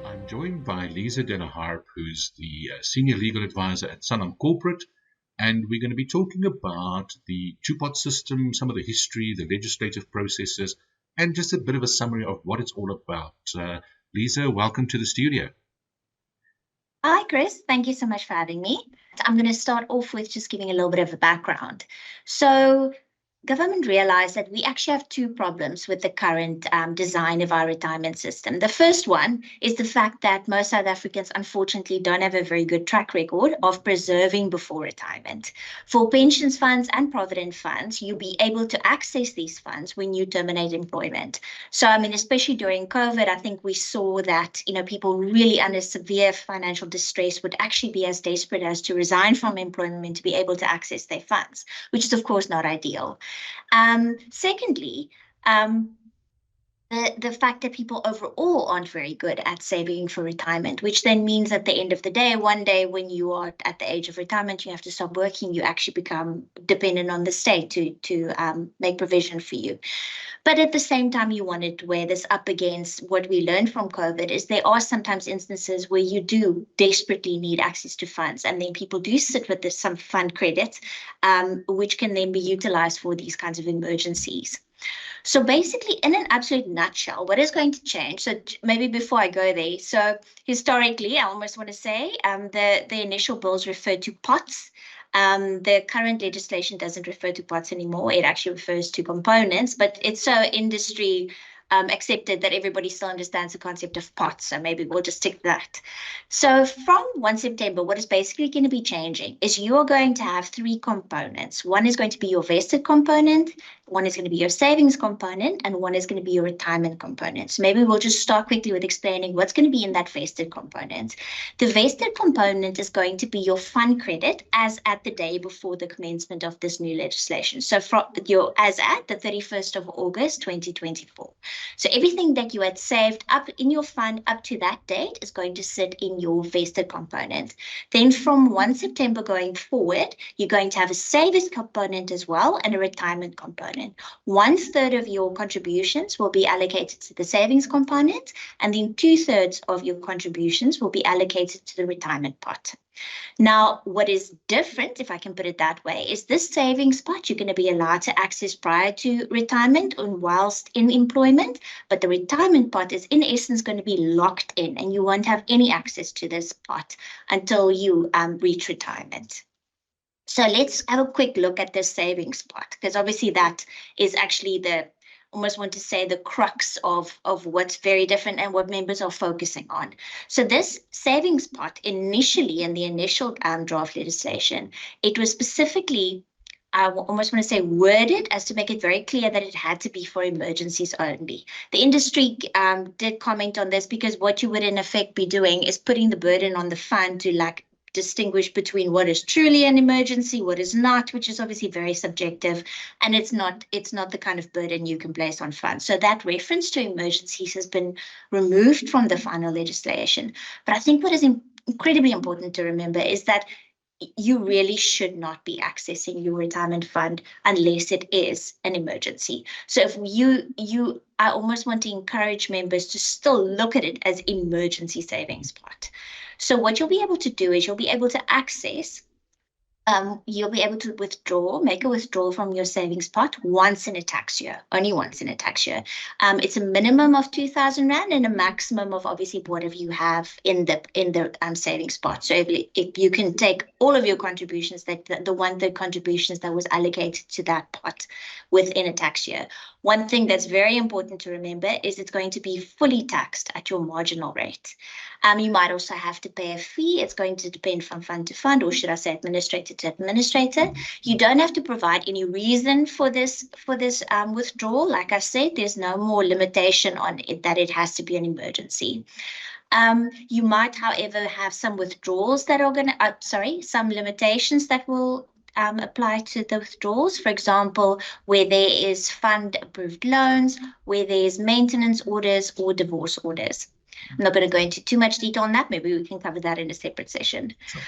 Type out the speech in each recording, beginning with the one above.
I'm joined by Lize and Harpe, who's the Senior Legal Advisor at Sanlam Corporate, and we're going to be talking about the two-pot system, some of the history, the legislative processes, and just a bit of a summary of what it's all about. Lize, welcome to the studio. Hi, Chris. Thank you so much for having me. I'm going to start off with just giving a little bit of a background. So government realized that we actually have two problems with the current design of our retirement system. The first one is the fact that most South Africans, unfortunately, don't have a very good track record of preserving before retirement. For pensions funds and provident funds, you'll be able to access these funds when you terminate employment. So, I mean, especially during COVID, I think we saw that, people really under severe financial distress would actually be as desperate as to resign from employment to be able to access their funds, which is, of course, not ideal. Secondly, the fact that people overall aren't very good at saving for retirement, which then means at the end of the day, one day when you are at the age of retirement, you have to stop working, you actually become dependent on the state to make provision for you. But at the same time, you wanted to weigh this up against what we learned from COVID is there are sometimes instances where you do desperately need access to funds, and then people do sit with some fund credit, which can then be utilized for these kinds of emergencies. So basically, in an absolute nutshell, what is going to change? So maybe before I go there, so historically, I almost want to say the initial bills referred to pots. The current legislation doesn't refer to pots anymore. It actually refers to components, but it's so industry accepted that everybody still understands the concept of pots. So maybe we'll just stick that. So from 1 September, what is basically going to be changing is you are going to have three components. One is going to be your vested component, one is going to be your savings component, and one is going to be your retirement component. So maybe we'll just start quickly with explaining what's going to be in that vested component. The vested component is going to be your fund credit as at the day before the commencement of this new legislation. So from as at the 31st of August, 2024. So everything that you had saved up in your fund up to that date is going to sit in your vested component. Then from 1 September going forward, you're going to have a savings component as well and a retirement component. 1/3 of your contributions will be allocated to the savings component, and then 2/3 of your contributions will be allocated to the retirement pot. Now, what is different, if I can put it that way, is this savings pot you're going to be allowed to access prior to retirement and whilst in employment, but the retirement pot is in essence going to be locked in and you won't have any access to this pot until you reach retirement. So let's have a quick look at the savings pot, because obviously that is actually almost want to say the crux of what's very different and what members are focusing on. So this savings pot initially in the initial draft legislation, it was specifically, I almost want to say worded as to make it very clear that it had to be for emergencies only. The industry did comment on this because what you would in effect be doing is putting the burden on the fund to distinguish between what is truly an emergency, what is not, which is obviously very subjective, and it's not the kind of burden you can place on funds. So that reference to emergencies has been removed from the final legislation. But I think what is incredibly important to remember is that you really should not be accessing your retirement fund unless it is an emergency. So if I almost want to encourage members to still look at it as emergency savings pot. So what you'll be able to do is you'll be able to access, you'll be able to make a withdrawal from your savings pot once in a tax year, only once in a tax year. It's a minimum of 2,000 Rand and a maximum of obviously whatever you have in the savings pot. So if you can take all of your contributions, the 1/3 contributions that was allocated to that pot within a tax year. One thing that's very important to remember is it's going to be fully taxed at your marginal rate. You might also have to pay a fee. It's going to depend from fund to fund, or should I say administrator to administrator. You don't have to provide any reason for this withdrawal. Like I said, there's no more limitation on it that it has to be an emergency. You might, however, have some withdrawals that are some limitations that will apply to the withdrawals. For example, where there is fund approved loans, where there's maintenance orders or divorce orders. I'm not going to go into too much detail on that. Maybe we can cover that in a separate session. Sure.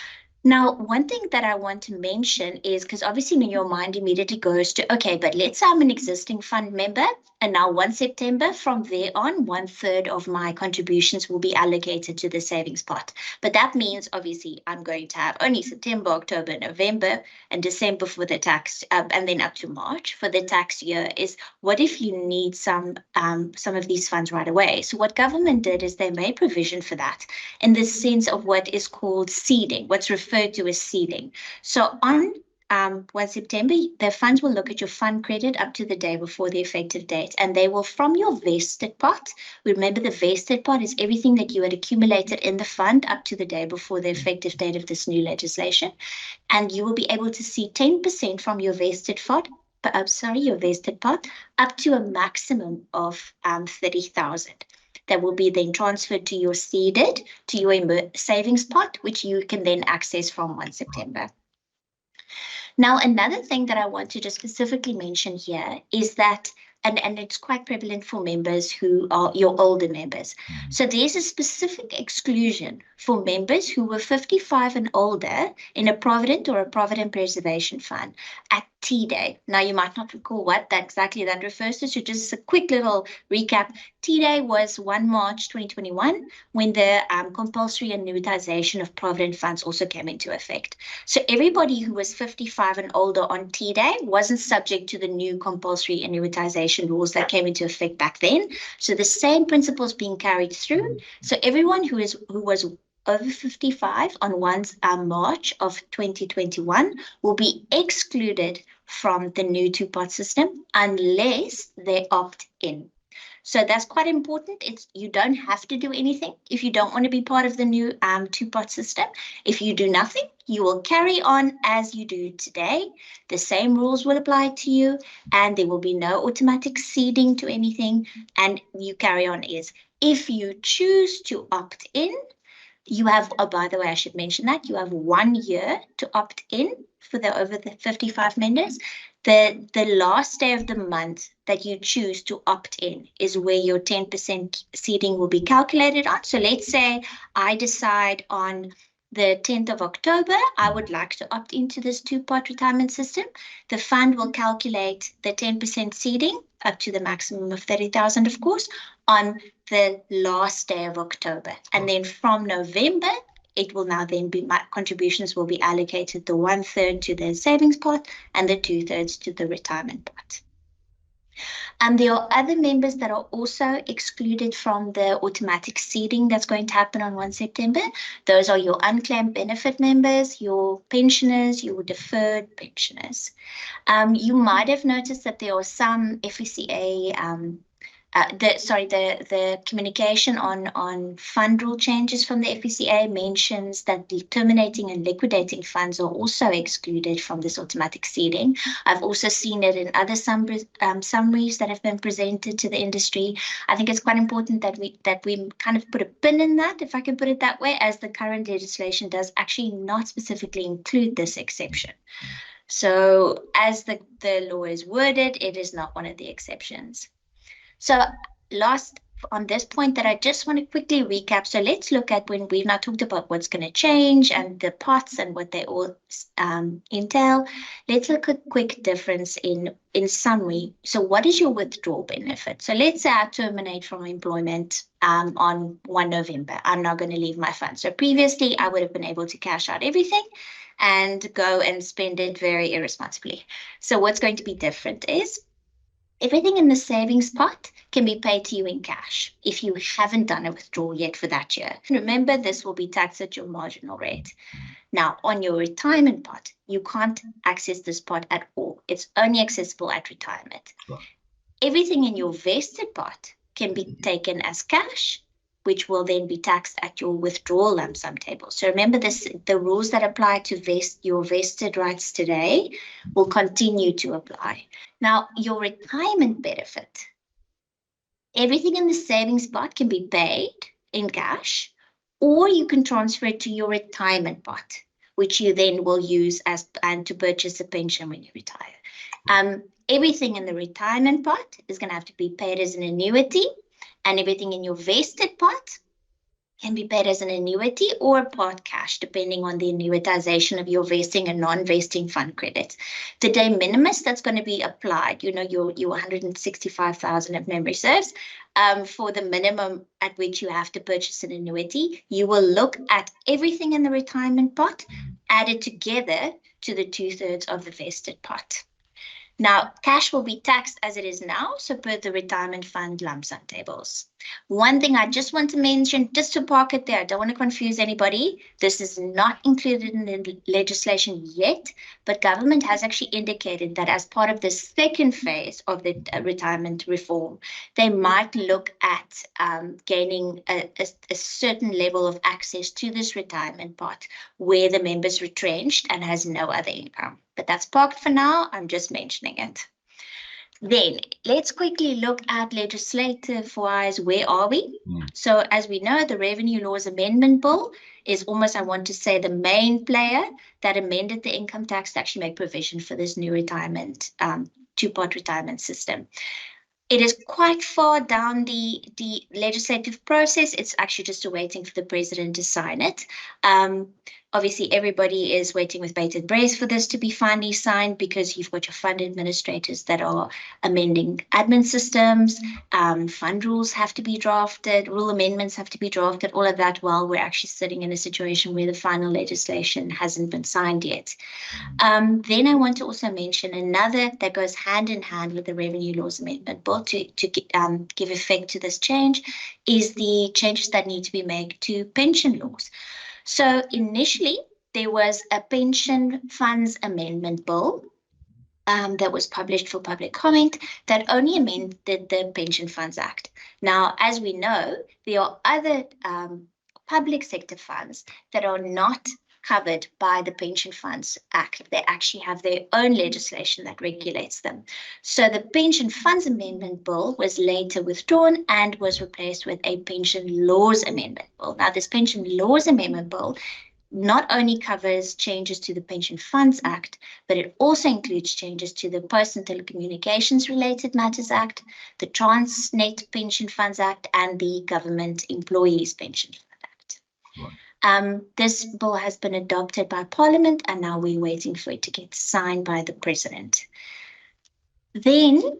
Now, one thing that I want to mention is, because obviously when your mind immediately goes to, okay, but let's say I'm an existing fund member, and now 1 September, from there on, 1/3 of my contributions will be allocated to the savings pot. But that means obviously I'm going to have only September, October, November, and December for the tax, and then up to March for the tax year. Is what if you need some of these funds right away? So what government did is they made provision for that in the sense of what is called seeding, what's referred to as seeding. So on 1 September, the funds will look at your fund credit up to the day before the effective date, and they will, from your vested pot, remember the vested pot is everything that you had accumulated in the fund up to the day before the effective date of this new legislation, and you will be able to see 10% from your vested pot, your vested pot, up to a maximum of 30,000. That will be then transferred to your seeded, to your savings pot, which you can then access from 1 September. Now, another thing that I want to just specifically mention here is that, and it's quite prevalent for members who are your older members. So there's a specific exclusion for members who were 55 and older in a provident or a provident preservation fund at T-Day. Now, you might not recall what that exactly that refers to, so just a quick little recap. T-Day was 1 March 2021 when the compulsory annuitization of provident funds also came into effect. So everybody who was 55 and older on T-Day wasn't subject to the new compulsory annuitization rules that came into effect back then. So the same principles being carried through. So everyone who was over 55 on 1 March of 2021 will be excluded from the new two-pot system unless they opt in. So that's quite important. You don't have to do anything if you don't want to be part of the new two-pot system. If you do nothing, you will carry on as you do today. The same rules will apply to you, and there will be no automatic seeding to anything, and you carry on as. If you choose to opt in, you have, oh, by the way, I should mention that you have 1 year to opt in for the over the 55 members. The last day of the month that you choose to opt in is where your 10% seeding will be calculated on. So let's say I decide on the 10th of October, I would like to opt into this two-pot retirement system. The fund will calculate the 10% seeding up to the maximum of 30,000, of course, on the last day of October. And then from November, it will now then be, my contributions will be allocated the 1/3 to the savings pot and the 2/3 to the retirement pot. And there are other members that are also excluded from the automatic seeding that's going to happen on 1 September. Those are your unclaimed benefit members, your pensioners, your deferred pensioners. You might have noticed that there are some FECA the communication on fund rule changes from the FECA mentions that the terminating and liquidating funds are also excluded from this automatic seeding. I've also seen it in other summaries that have been presented to the industry. I think it's quite important that we kind of put a pin in that, if I can put it that way, as the current legislation does actually not specifically include this exception. So as the law is worded, it is not one of the exceptions. So last on this point that I just want to quickly recap. So let's look at when we've now talked about what's going to change and the pots and what they all entail. Let's look at quick difference in summary. So what is your withdrawal benefit? So let's say I terminate from employment on 1 November. I'm now going to leave my fund. So previously I would have been able to cash out everything and go and spend it very irresponsibly. So what's going to be different is everything in the savings pot can be paid to you in cash if you haven't done a withdrawal yet for that year. Remember, this will be taxed at your marginal rate. Now, on your retirement pot, you can't access this pot at all. It's only accessible at retirement. Right. Everything in your vested pot can be taken as cash, which will then be taxed at your withdrawal lump sum table. So remember this, the rules that apply to your vested rights today will continue to apply. Now, your retirement benefit, everything in the savings pot can be paid in cash, or you can transfer it to your retirement pot, which you then will use and to purchase a pension when you retire. Everything in the retirement pot is going to have to be paid as an annuity, and everything in your vested pot can be paid as an annuity or part cash, depending on the annuitization of your vesting and non-vesting fund credits. The de minimis that's going to be applied, your 165,000 if memory serves, for the minimum at which you have to purchase an annuity, you will look at everything in the retirement pot added together to the 2/3 of the vested pot. Now, cash will be taxed as it is now, so per the retirement fund lump sum tables. One thing I just want to mention, just to park it there, I don't want to confuse anybody. This is not included in the legislation yet, but government has actually indicated that as part of the second phase of the retirement reform, they might look at gaining a certain level of access to this retirement pot where the member's retrenched and has no other income. But that's parked for now. I'm just mentioning it. Then let's quickly look at legislative-wise, where are we? So as we know, the Revenue Laws Amendment Bill is almost, I want to say, the main player that amended the income tax to actually make provision for this new retirement, two-part retirement system. It is quite far down the legislative process. It's actually just waiting for the president to sign it. Obviously, everybody is waiting with bated breath for this to be finally signed because you've got your fund administrators that are amending admin systems. Fund rules have to be drafted. Rule amendments have to be drafted. All of that while we're actually sitting in a situation where the final legislation hasn't been signed yet. Then I want to also mention another that goes hand in hand with the Revenue Laws Amendment Bill to give effect to this change is the changes that need to be made to pension laws. So initially, there was a pension funds amendment bill that was published for public comment that only amended the Pension Funds Act. Now, as we know, there are other public sector funds that are not covered by the Pension Funds Act. They actually have their own legislation that regulates them. So the Pension Funds Amendment Bill was later withdrawn and was replaced with a Pension Laws Amendment Bill. Now, this Pension Laws Amendment Bill not only covers changes to the Pension Funds Act, but it also includes changes to the Post and Telecommunications Related Matters Act, the Transnet Pension Funds Act, and the Government Employees Pension Fund Act. Right. This bill has been adopted by Parliament, and now we're waiting for it to get signed by the President. Then,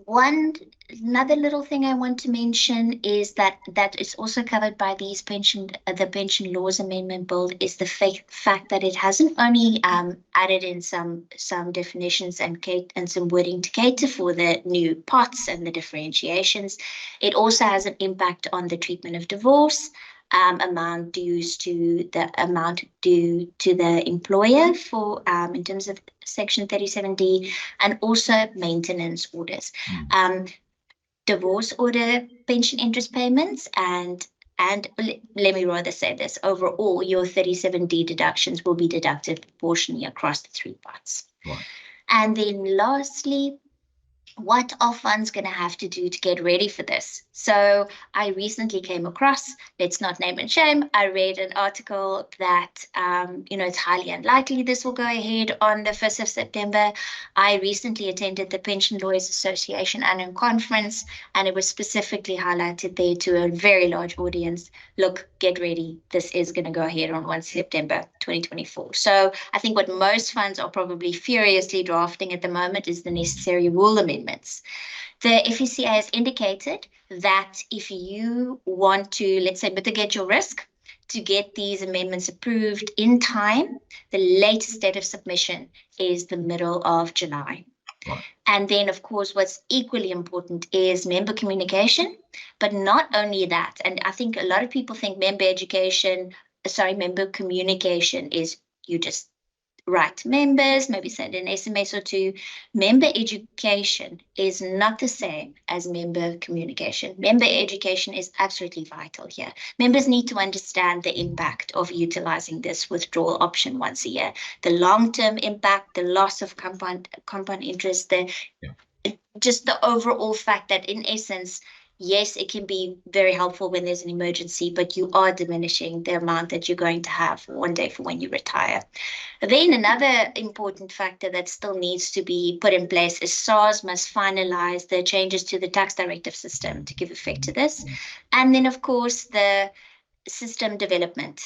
another little thing I want to mention is that is also covered by these the Pension Laws Amendment Bill is the fact that it hasn't only added in some definitions and some wording to cater for the new pots and the differentiations. It also has an impact on the treatment of divorce. Amount due to the employer for in terms of Section 37D, and also maintenance orders, divorce order pension interest payments, and let me rather say this, overall your 37D deductions will be deducted proportionally across the three parts. Right. And then lastly, what are funds going to have to do to get ready for this? So I recently came across, let's not name and shame, I read an article that, it's highly unlikely this will go ahead on the 1st of September. I recently attended the Pension Lawyers Association annual conference, and it was specifically highlighted there to a very large audience. Look, get ready. This is going to go ahead on 1 September 2024. So I think what most funds are probably furiously drafting at the moment is the necessary rule amendments. The FSCA has indicated that if you want to, let's say, mitigate your risk, to get these amendments approved in time, the latest date of submission is the middle of July. Right. And then, of course, what's equally important is member communication, but not only that. And I think a lot of people think member communication is you just write to members, maybe send an SMS or two. Member education is not the same as member communication. Member education is absolutely vital here. Members need to understand the impact of utilizing this withdrawal option once a year, the long-term impact, the loss of compound interest, just the overall fact that in essence, yes, it can be very helpful when there's an emergency, but you are diminishing the amount that you're going to have one day for when you retire. Then another important factor that still needs to be put in place is SARS must finalize the changes to the tax directive system to give effect to this. And then, of course, the system development,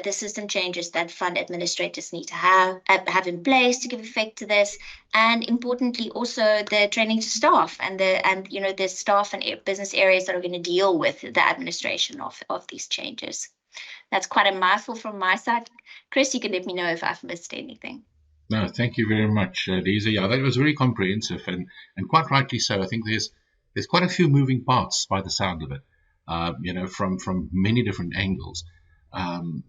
the system changes that fund administrators need to have in place to give effect to this, and importantly also the training to staff and the staff and business areas that are going to deal with the administration of these changes. That's quite a mouthful from my side. Chris, you can let me know if I've missed anything. No, thank you very much, Lize. Yeah, that was very comprehensive and quite rightly so. I think there's quite a few moving parts by the sound of it, from many different angles. And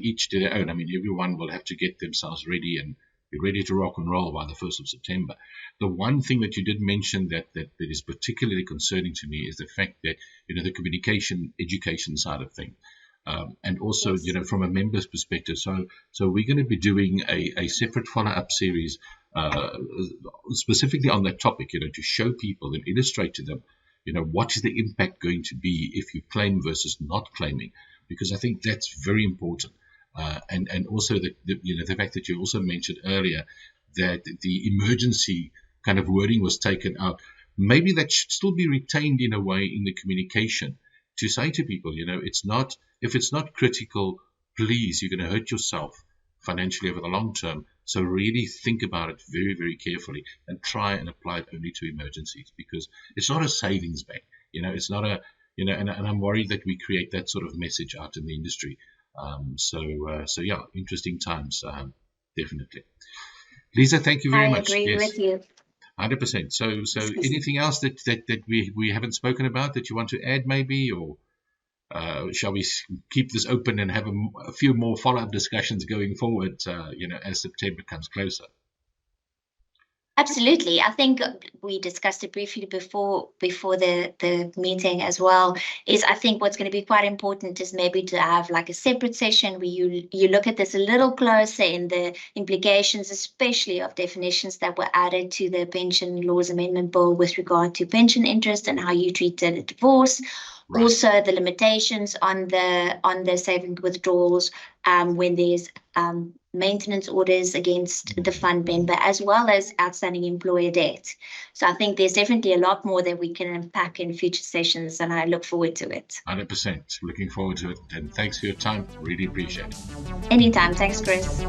each to their own. I mean, everyone will have to get themselves ready and be ready to rock and roll by the 1st of September. The one thing that you did mention that is particularly concerning to me is the fact that, the communication education side of things. And also, Yes. from a member's perspective. So we're going to be doing a separate follow-up series specifically on that topic, to show people and illustrate to them, what is the impact going to be if you claim versus not claiming, because I think that's very important. And also the fact that you also mentioned earlier that the emergency kind of wording was taken out. Maybe that should still be retained in a way in the communication to say to people, if it's not critical, please, you're going to hurt yourself financially over the long term. So really think about it very, very carefully and try and apply it only to emergencies, because it's not a savings bank. It's not a, and I'm worried that we create that sort of message out in the industry. So yeah, interesting times, definitely. Lisa, thank you very I much. agree Yes, with you. 100%. So anything else that we haven't spoken about that you want to add, maybe, or shall we keep this open and have a few more follow-up discussions going forward, as September comes closer? Absolutely. I think we discussed it briefly before the meeting as well, is I think what's going to be quite important is maybe to have like a separate session where you look at this a little closer in the implications, especially of definitions that were added to the Pension Laws Amendment Bill with regard to pension interest and how you treated a divorce. Right. Also, the limitations on the saving withdrawals when there's maintenance orders against the fund member, as well as outstanding employer debt. So I think there's definitely a lot more that we can unpack in future sessions, and I look forward to it. 100%. Looking forward to it. And thanks for your time. Really appreciate it. Anytime. Thanks, Chris.